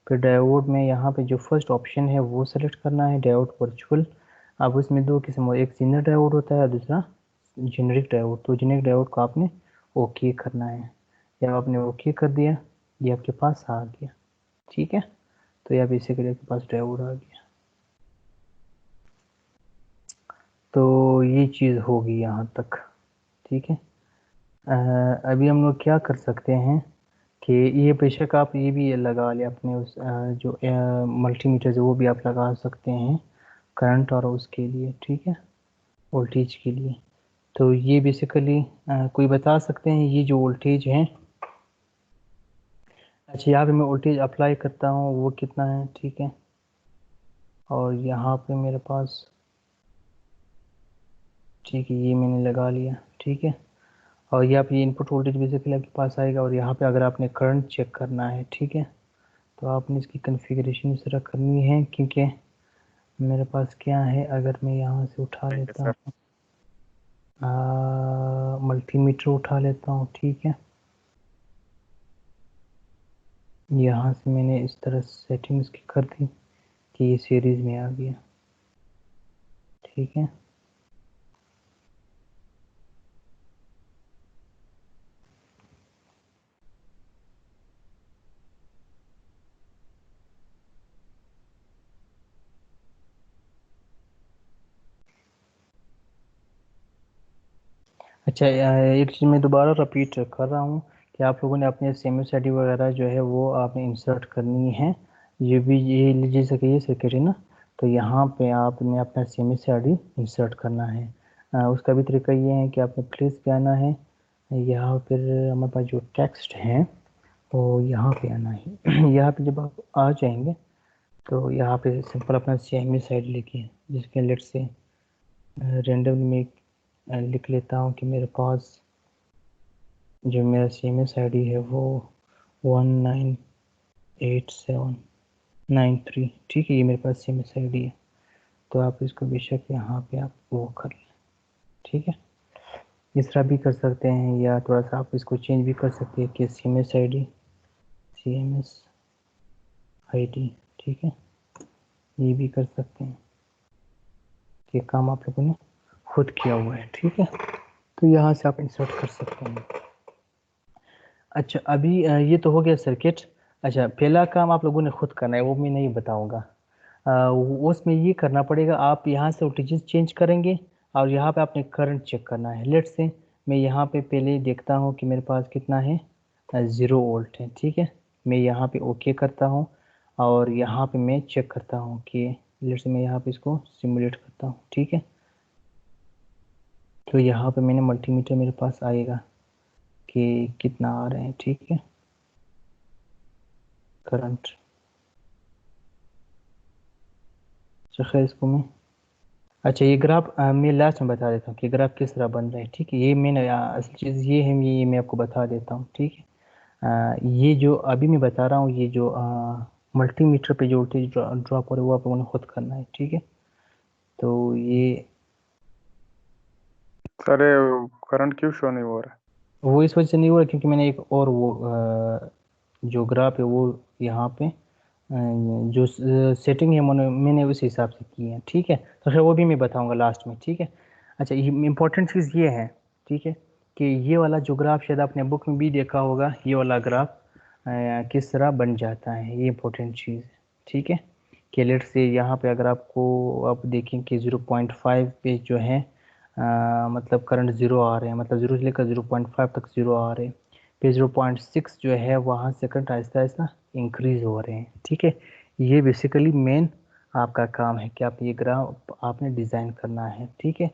फिर डायोड में यहाँ पे जो फर्स्ट ऑप्शन है वो सेलेक्ट करना है, डायोड वर्चुअल। अब उसमें दो किस्म, एक जेनर डायोड होता है और दूसरा जेनरिक डायोड। तो जेनरिक डायोड को आपने ओके करना है। जब आपने ओके कर दिया, ये आपके पास आ गया। ठीक है, तो यह बेसिकली आपके पास डायोड आ गया। तो ये चीज़ होगी यहाँ तक। ठीक है, अभी हम लोग क्या कर सकते हैं कि ये बेशक आप ये भी लगा लें अपने उस जो मल्टीमीटर है वो भी आप लगा सकते हैं करंट और उसके लिए। ठीक है, वोल्टेज के लिए। तो ये बेसिकली कोई बता सकते हैं ये जो वोल्टेज है, अच्छा यहाँ पे मैं वोल्टेज अप्लाई करता हूँ वो कितना है? ठीक है, और यहाँ पे मेरे पास, ठीक है, ये मैंने लगा लिया। ठीक है, और यहाँ पे इनपुट वोल्टेज बेसिकली आपके पास आएगा। और यहाँ पे अगर आपने करंट चेक करना है, ठीक है, तो आपने इसकी कॉन्फ़िगरेशन इस तरह करनी है, क्योंकि मेरे पास क्या है, अगर मैं यहाँ से उठा ठीक है लेता सर। हूँ मल्टीमीटर उठा लेता हूँ। ठीक है, यहाँ से मैंने इस तरह सेटिंग्स की कर दी कि ये सीरीज़ में आ गया। ठीक है, अच्छा, एक चीज़ मैं दोबारा रिपीट कर रहा हूँ कि आप लोगों ने अपने CMS ID वगैरह जो है वो आपने इंसर्ट करनी है। ये भी ये लीजिए सके ये सर्किट है ना, तो यहाँ पे आपने अपना CMS ID इंसर्ट करना है। उसका भी तरीका ये है कि आपने प्लेस पे आना है, यहाँ फिर हमारे पास जो टेक्स्ट है तो यहाँ पे आना है। यहाँ पे जब आप आ जाएंगे तो यहाँ पे सिंपल अपना CMS ID लिखिए, जिसके लेट से रेंडमली में लिख लेता हूँ कि मेरे पास जो मेरा CMS ID है वो 198793, ठीक है, ये मेरे पास CMS ID है। तो आप इसको बेशक यहाँ पे आप वो कर लें, ठीक है। इस तरह भी कर सकते हैं या थोड़ा सा आप इसको चेंज भी कर सकते हैं कि CMS ID, ठीक है, ये भी कर सकते हैं। ये काम आप लोगों ने खुद किया हुआ है, ठीक है, तो यहाँ से आप इंसर्ट कर सकते हैं। अच्छा, अभी ये तो हो गया सर्किट। अच्छा, पहला काम आप लोगों ने खुद करना है, वो मैं नहीं बताऊंगा। उसमें ये करना पड़ेगा, आप यहाँ से वोल्टेजेस चेंज करेंगे और यहाँ पे आपने करंट चेक करना है। लेट से मैं यहाँ पे पहले देखता हूँ कि मेरे पास कितना है, 0 वोल्ट है, ठीक है। मैं यहाँ पे ओके करता हूँ और यहाँ पे मैं चेक करता हूँ कि लेट से मैं यहाँ पे इसको सिमुलेट करता हूँ, ठीक है। तो यहाँ पे मैंने मल्टीमीटर मेरे पास आएगा कि कितना आ रहे हैं, ठीक है, करंट। खैर इसको मैं, अच्छा ये ग्राफ मैं लास्ट में बता देता हूँ कि ग्राफ किस तरह बन रहा है, ठीक है। ये मैंने असल चीज़ ये है, ये मैं आपको बता देता हूँ, ठीक है। ये जो अभी मैं बता रहा हूँ, ये जो मल्टीमीटर पे जो वोल्टेज ड्रॉप हो रहा है वो आप लोगों ने खुद करना है, ठीक है। तो ये सर करंट क्यों शो नहीं हो रहा? वो इस वजह से नहीं हो रहा क्योंकि मैंने एक और वो जो ग्राफ है वो यहाँ पे जो सेटिंग है मैंने उस हिसाब से की है, ठीक है। तो फिर वो भी मैं बताऊंगा लास्ट में, ठीक है। अच्छा, ये इम्पोर्टेंट चीज़ ये है, ठीक है, कि ये वाला जो ग्राफ शायद आपने बुक में भी देखा होगा, ये वाला ग्राफ किस तरह बन जाता है, ये इम्पोर्टेंट चीज़ है, ठीक है। कि लेट से यहाँ पे अगर आपको आप देखें कि 0.5 पे जो है मतलब करंट 0 आ रहे हैं, मतलब 0 से लेकर 0.5 तक 0 आ रहे हैं, फिर 0.6 जो है वहाँ से करंट आहिस्ता आहिस्ता इंक्रीज हो रहे हैं, ठीक है। ये बेसिकली मेन आपका काम है कि आप ये ग्राफ आपने डिज़ाइन करना है, ठीक है।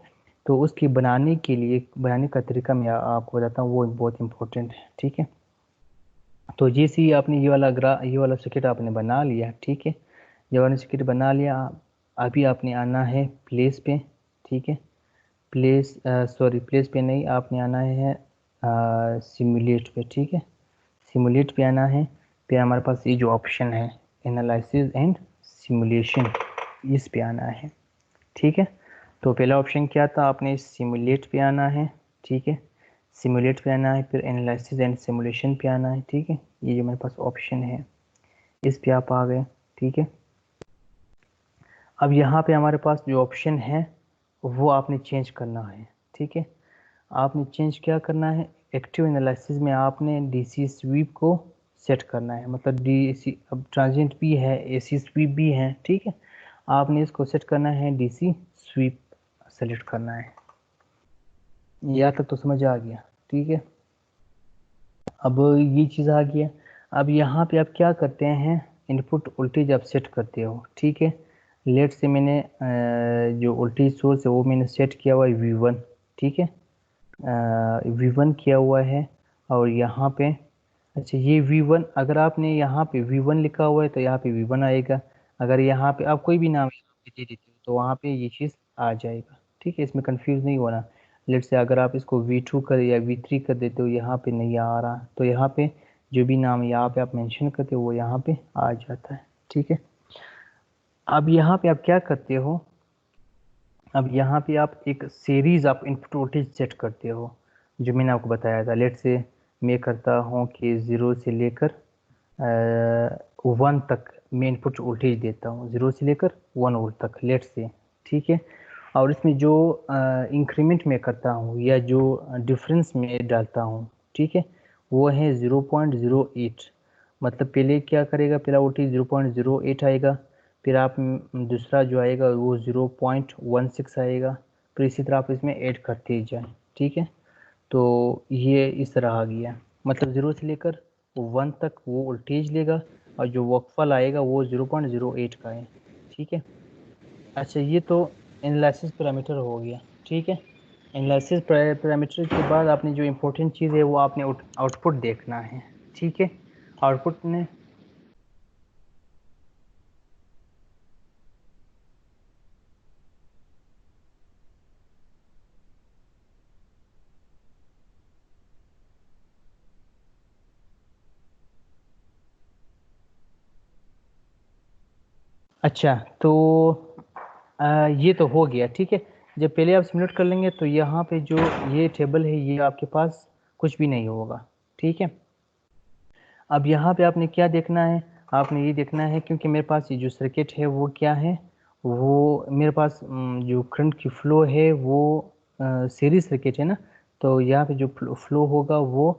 तो उसकी बनाने के लिए, बनाने का तरीका मैं आपको बताता हूँ, वो बहुत इंपॉर्टेंट है, ठीक है। तो जैसे ही आपने ये वाला सर्किट आपने बना लिया, ठीक है, ये वाला सर्किट बना लिया, अभी आपने आना है प्लेस पे, ठीक है। प्लेस पे नहीं, आपने आना है सिमुलेट पे, ठीक है। सिमुलेट पे आना है, फिर हमारे पास ये जो ऑप्शन है एनालिसिस एंड सिमुलेशन, इस पे आना है, ठीक है। तो पहला ऑप्शन क्या था, आपने सिमुलेट पे आना है, ठीक है, सिमुलेट पे आना है, फिर एनालिसिस एंड सिमुलेशन पे आना है, ठीक है। ये जो मेरे पास ऑप्शन है इस पे आप आ गए, ठीक है। अब यहाँ पे हमारे पास जो ऑप्शन है वो आपने चेंज करना है, ठीक है। आपने चेंज क्या करना है, एक्टिव एनालिसिस में आपने DC स्वीप को सेट करना है, मतलब DC अब ट्रांजिएंट भी है, AC स्वीप भी है, ठीक है। आपने इसको सेट करना है, DC स्वीप सेलेक्ट करना है। यहाँ तक तो समझ आ गया, ठीक है। अब ये चीज़ आ गया। अब यहाँ पे आप क्या करते हैं, इनपुट वोल्टेज आप सेट करते हो, ठीक है। लेट से मैंने जो वोल्टेज सोर्स है वो मैंने सेट किया हुआ है V1, ठीक है, V1 किया हुआ है। और यहाँ पे अच्छा ये V1, अगर आपने यहाँ पे V1 लिखा हुआ है तो यहाँ पे V1 आएगा। अगर यहाँ पे आप कोई भी नाम यहाँ पे दे देते हो तो वहाँ पे ये चीज़ आ जाएगा, ठीक है। इसमें कंफ्यूज नहीं होना। लेट से अगर आप इसको V2 कर या V3 कर देते हो, यहाँ पे नहीं आ रहा, तो यहाँ पे जो भी नाम यहाँ पे आप मेंशन करते हो वो यहाँ पे आ जाता है, ठीक है। अब यहाँ पे आप क्या करते हो, अब यहाँ पे आप एक सीरीज आप इनपुट वोल्टेज सेट करते हो, जो मैंने आपको बताया था। लेट से मैं करता हूँ कि 0 से लेकर 1 तक मैं इनपुट वोल्टेज देता हूँ, 0 से लेकर 1 वोल्ट तक, लेट से, ठीक है। और इसमें जो इंक्रीमेंट में करता हूँ या जो डिफरेंस में डालता हूँ, ठीक है, वो है 0.08। मतलब पहले क्या करेगा, पहला वोल्टेज 0.08 आएगा, फिर आप दूसरा जो आएगा वो 0.16 आएगा, फिर इसी तरह आप इसमें ऐड करते ही जाएँ, ठीक है। तो ये इस तरह आ गया, मतलब 0 से लेकर 1 तक वो वोल्टेज लेगा और जो वक्फल आएगा वो 0.08 का है। ठीक है। अच्छा, ये तो एनालिसिस पैरामीटर हो गया। ठीक है। एनालिसिस पैरामीटर के बाद आपने जो इम्पोर्टेंट चीज़ है वो आपने आउटपुट देखना है। ठीक है। आउटपुट ने अच्छा, तो ये तो हो गया। ठीक है। जब पहले आप सिमुलेट कर लेंगे तो यहाँ पे जो ये टेबल है ये आपके पास कुछ भी नहीं होगा। ठीक है। अब यहाँ पे आपने क्या देखना है, आपने ये देखना है, क्योंकि मेरे पास ये जो सर्किट है वो क्या है, वो मेरे पास जो करंट की फ्लो है वो सीरीज सर्किट है ना, तो यहाँ पे जो फ्लो होगा वो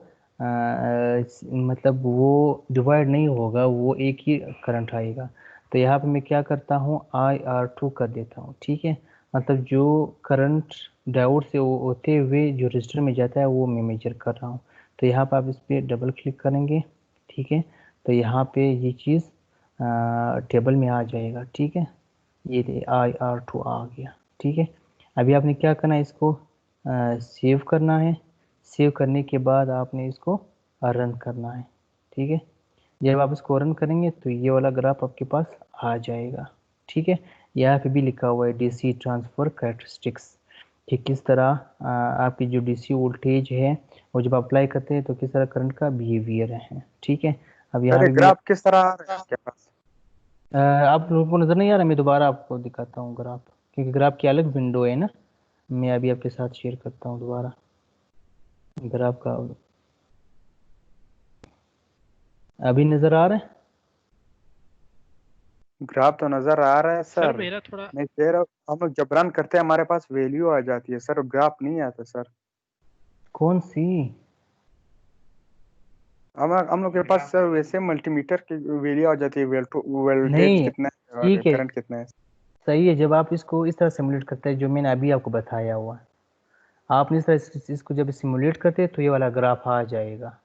मतलब वो डिवाइड नहीं होगा, वो एक ही करंट आएगा। तो यहाँ पे मैं क्या करता हूँ, IR2 कर देता हूँ। ठीक है। मतलब जो करंट डायोड से होते हुए जो रजिस्टर में जाता है वो मैं मेजर कर रहा हूँ। तो यहाँ पर आप इस पर डबल क्लिक करेंगे। ठीक है। तो यहाँ पे ये चीज़ टेबल में आ जाएगा। ठीक है। ये IR2 आ गया। ठीक है। अभी आपने क्या करना है, इसको सेव करना है। सेव करने के बाद आपने इसको रन करना है। ठीक है। जब आप इसको रन करेंगे तो ये वाला ग्राफ आपके पास आ जाएगा। ठीक है। यहाँ पे भी लिखा हुआ है DC ट्रांसफ़र कैरेक्टरिस्टिक्स, कि किस तरह आपकी जो DC वोल्टेज है वो जब अप्लाई करते हैं तो किस तरह करंट का बिहेवियर है। ठीक है। अब यहाँ सर पे ग्राफ किस तरह आ रहा है आपके पास? आप लोगों को नज़र नहीं आ रहा, मैं दोबारा आपको दिखाता हूँ ग्राफ, क्योंकि ग्राफ की अलग विंडो है ना। मैं अभी आपके साथ शेयर करता हूँ दोबारा ग्राफ का। अभी नज़र आ रहा है? ग्राफ तो नजर आ रहा है सर सर। मेरा थोड़ा मैं कह रहा हूँ हम लोग जब रन करते हैं हमारे पास वैल्यू आ जाती है सर, ग्राफ नहीं आता सर। कौन सी? हम लोग के पास सर वैसे मल्टीमीटर की वैल्यू आ जाती है, वोल्टेज नहीं, कितना है और ठीक है, करंट कितना है। सही है। जब आप इसको इस तरह सिमुलेट करते हैं जो मैंने अभी आपको बताया हुआ, आपने इस तरह इसको जब सिमुलेट करते हैं तो ये वाला ग्राफ आ जाएगा।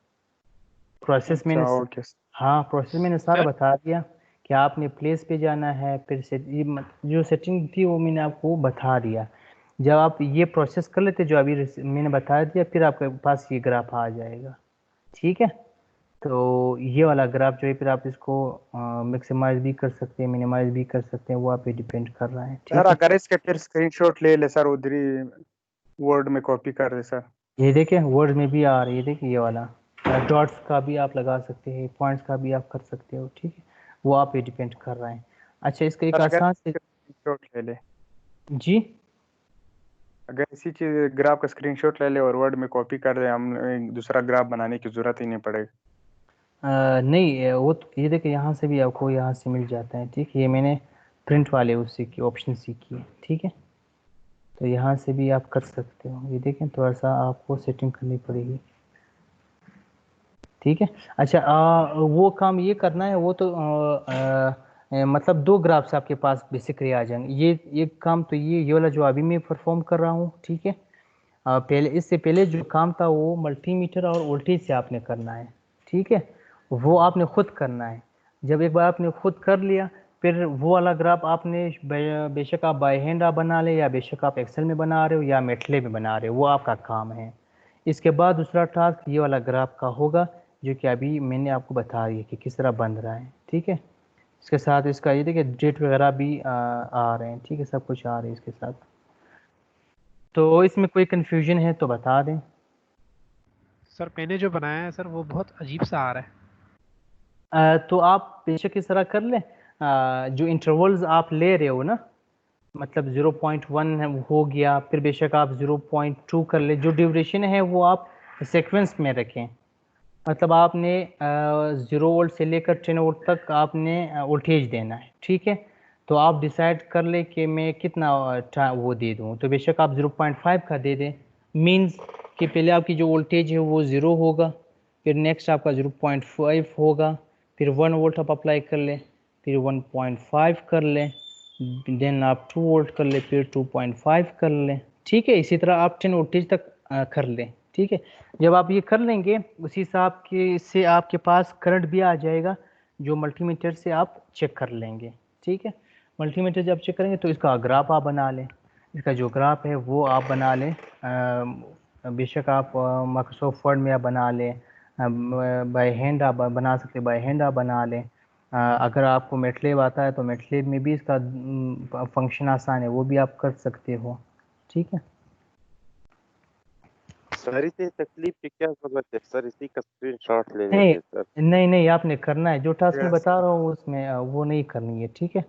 प्रोसेस मैंने अच्छा ओके। हाँ, प्रोसेस मैंने सारा सर बता दिया कि आपने प्लेस पे जाना है, फिर से जो सेटिंग थी वो मैंने आपको बता दिया। जब आप ये प्रोसेस कर लेते जो अभी मैंने बता दिया, फिर आपके पास ये ग्राफ आ जाएगा। ठीक है। तो ये वाला ग्राफ जो है फिर आप इसको मैक्सिमाइज भी कर सकते हैं, मिनिमाइज भी कर सकते हैं, वो आप पे डिपेंड कर रहा है। सर ठीक है। अगर इसके फिर स्क्रीनशॉट ले ले सर, उधर ही वर्ड में कॉपी कर दे सर। ये देखें वर्ड में भी आ रही है, देखिए ये वाला डॉट्स का भी आप लगा सकते हैं, पॉइंट्स का भी आप कर सकते हो। ठीक है। वो आप पे डिपेंड कर रहा है। अच्छा, इसका एक सर अगर आसान से स्क्रीनशॉट ले ले, जी अगर इसी चीज ग्राफ का स्क्रीनशॉट ले ले और वर्ड में कॉपी कर दे, हम दूसरा ग्राफ बनाने की जरूरत ही नहीं पड़ेगी। नहीं, वो तो ये देखिए यहाँ से भी आपको यहाँ से मिल जाता है। ठीक है। ये मैंने प्रिंट वाले उससे की ऑप्शन सीखी है। ठीक है। तो यहाँ से भी आप कर सकते हो। ये देखें, थोड़ा सा आपको सेटिंग करनी पड़ेगी। ठीक है। अच्छा, वो काम ये करना है, वो तो मतलब 2 ग्राफ्स आपके पास बेसिकली आ जाएंगे। ये काम तो ये वाला जो अभी मैं परफॉर्म कर रहा हूँ। ठीक है। पहले, इससे पहले जो काम था वो मल्टीमीटर और वोल्टेज से आपने करना है। ठीक है। वो आपने खुद करना है। जब एक बार आपने खुद कर लिया, फिर वो वाला ग्राफ आपने बेशक आप बाय हैंड आप बना ले, या बेशक आप एक्सेल में बना रहे हो या मेटले में बना रहे हो, वो आपका काम है। इसके बाद दूसरा टास्क ये वाला ग्राफ का होगा, जो कि अभी मैंने आपको बता दिया कि किस तरह बन रहा है। ठीक है। इसके साथ इसका ये देखिए डेट वगैरह भी आ रहे हैं। ठीक है। सब कुछ आ रहा है इसके साथ। तो इसमें कोई कन्फ्यूजन है तो बता दें। सर मैंने जो बनाया है सर वो बहुत अजीब सा आ रहा है। तो आप बेशक इस तरह कर लें, जो इंटरवल्स आप ले रहे हो ना, मतलब 0.1 है हो गया, फिर बेशक आप 0.2 कर ले, जो ड्यूरेशन है वो आप सीक्वेंस में रखें। मतलब आपने 0 वोल्ट से लेकर 10 वोल्ट तक आपने वोल्टेज देना है। ठीक है। तो आप डिसाइड कर ले कि मैं कितना वो दे दूँ, तो बेशक आप 0.5 का दे दें। मीन्स कि पहले आपकी जो वोल्टेज है वो 0 होगा, फिर नेक्स्ट आपका 0.5 होगा, फिर 1 वोल्ट आप अप्लाई कर लें, फिर 1.5 कर लें, देन आप 2 वोल्ट कर लें, फिर 2.5 कर लें। ठीक है। इसी तरह आप 10 वोल्टेज तक कर लें। ठीक है। जब आप ये कर लेंगे उसी हिसाब के से आपके पास करंट भी आ जाएगा जो मल्टीमीटर से आप चेक कर लेंगे। ठीक है, मल्टीमीटर जब चेक करेंगे तो इसका ग्राफ आप बना लें, इसका जो ग्राफ है वो आप बना लें। बेशक आप माइक्रोसॉफ्ट वर्ड में आप बना लें, बाय हैंड आप बना सकते, बाय हैंड आप बना लें। अगर आपको मेटलेब आता है तो मेटलेब में भी इसका फंक्शन आसान है, वो भी आप कर सकते हो। ठीक है सर इसे तकलीफ की क्या जरूरत है सर, इसी का स्क्रीनशॉट ले नहीं लेते सर। नहीं नहीं, आपने करना है जो टास्क मैं बता रहा हूँ उसमें वो नहीं करनी है। ठीक है,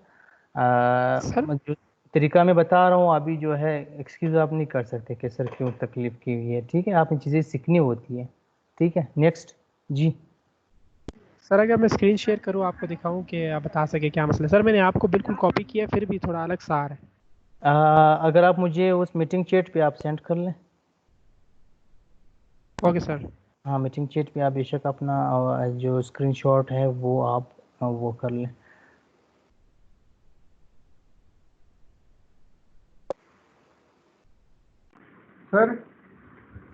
सर जो तरीका मैं बता रहा हूँ अभी जो है एक्सक्यूज आप नहीं कर सकते कि सर क्यों तकलीफ की हुई है। ठीक है, आपने चीज़ें सीखनी होती है। ठीक है, नेक्स्ट जी। सर अगर मैं स्क्रीन शेयर करूँ आपको दिखाऊं कि आप बता सके क्या मसला है। सर मैंने आपको बिल्कुल कॉपी किया फिर भी थोड़ा अलग सा आ रहा है। अगर आप मुझे उस मीटिंग चैट पे आप सेंड कर लें। Okay sir. हाँ, मीटिंग चैट पे आप बेशक अपना जो स्क्रीनशॉट है वो आप वो कर लें। सर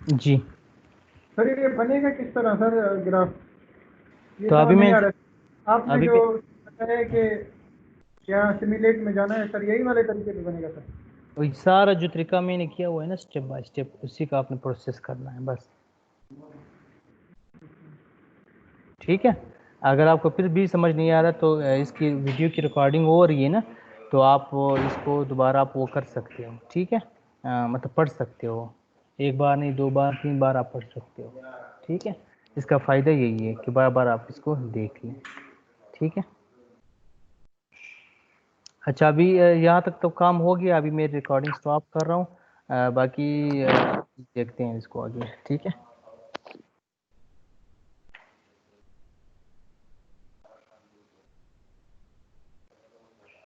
जी, सर ये बनेगा किस तरह सर ग्राफ, ये तो समझ अभी नहीं मैं आ रहा। आपने अभी जो मैं बताया कि यहाँ सिमुलेट में जाना है सर, यही वाले तरीके से बनेगा सर? वही सारा जो तरीका मैंने किया हुआ है ना स्टेप बाय स्टेप, उसी का आपने प्रोसेस करना है बस। ठीक है, अगर आपको फिर भी समझ नहीं आ रहा तो इसकी वीडियो की रिकॉर्डिंग हो रही है ना, तो आप वो इसको दोबारा आप वो कर सकते हो। ठीक है, मतलब पढ़ सकते हो, एक बार नहीं 2 बार 3 बार आप पढ़ सकते हो। ठीक है, इसका फ़ायदा यही है कि बार बार आप इसको देख लें। ठीक है, अच्छा अभी यहाँ तक तो काम हो गया, अभी मैं रिकॉर्डिंग स्टॉप कर रहा हूँ। बाकी देखते हैं इसको आगे। ठीक है।